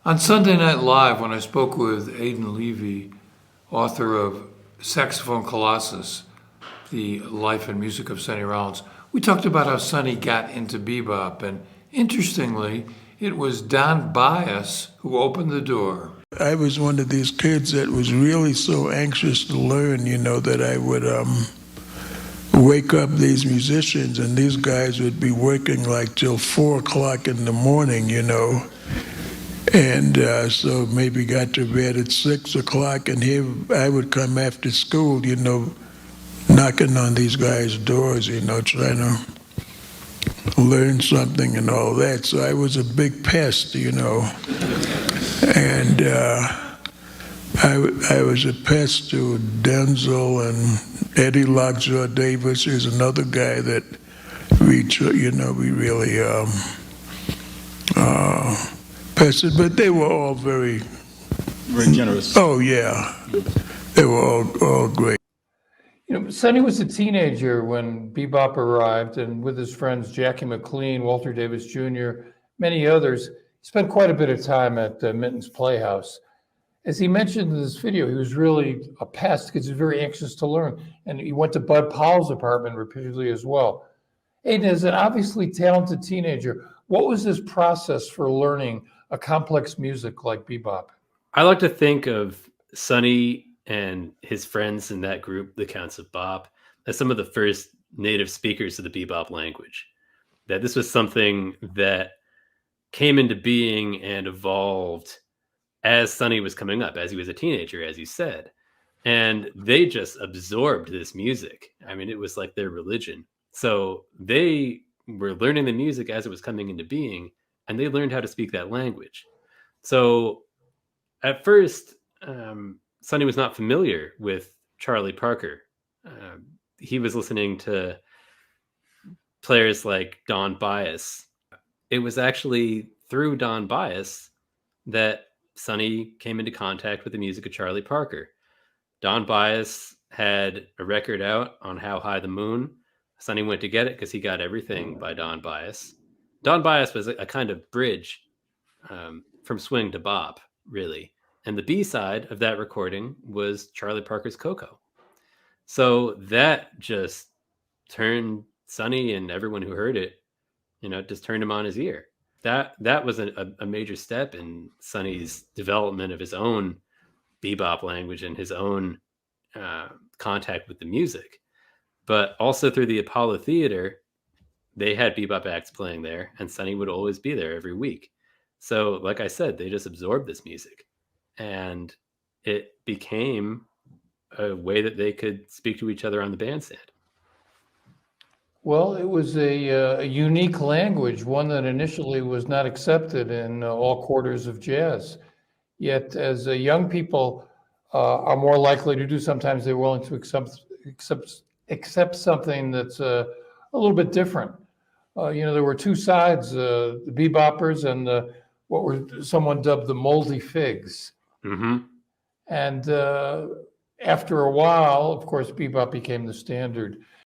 On Sunday Night Live, when I spoke with Aidan Levy, author of Saxophone Colossus, The Life and Music of Sonny Rollins, we talked about how Sonny got into bebop, and interestingly, it was Don Byas who opened the door. I was one of these kids that was really so anxious to learn, that I would wake up these musicians, and these guys would be working like till 4 o'clock in the morning, And so maybe got to bed at 6 o'clock, and here I would come after school, knocking on these guys' doors, trying to learn something and all that. So I was a big pest, And I was a pest to Denzel and Eddie Lockjaw Davis. Is another guy that we really pested, but they were all very generous. Oh yeah, they were all great. Sonny was a teenager when bebop arrived, and with his friends Jackie McLean, Walter Davis Jr., many others, he spent quite a bit of time at Minton's Playhouse. As he mentioned in this video, he was really a pest because he was very anxious to learn, and he went to Bud Powell's apartment repeatedly as well. Aidan, as an obviously talented teenager, what was his process for learning a complex music like bebop? I like to think of Sonny and his friends in that group, the Counts of Bop, as some of the first native speakers of the bebop language. That this was something that came into being and evolved as Sonny was coming up, as he was a teenager, as you said. And they just absorbed this music. I mean, it was like their religion. So they were learning the music as it was coming into being, and they learned how to speak that language. So at first, Sonny was not familiar with Charlie Parker. He was listening to players like Don Byas. It was actually through Don Byas that Sonny came into contact with the music of Charlie Parker. Don Byas had a record out on How High the Moon. Sonny went to get it because he got everything by Don Byas. Don Byas was a kind of bridge from swing to bop, really. And the B-side of that recording was Charlie Parker's Coco. So that just turned Sonny and everyone who heard it, just turned him on his ear. That was a major step in Sonny's development of his own bebop language and his own contact with the music. But also through the Apollo Theater, they had bebop acts playing there, and Sonny would always be there every week. So, like I said, they just absorbed this music, and it became a way that they could speak to each other on the bandstand. Well, it was a unique language, one that initially was not accepted in all quarters of jazz. Yet, as young people are more likely to do, sometimes they're willing to accept something that's a little bit different. There were two sides, the beboppers and what were someone dubbed the moldy figs. Mm-hmm. And after a while, of course, bebop became the standard.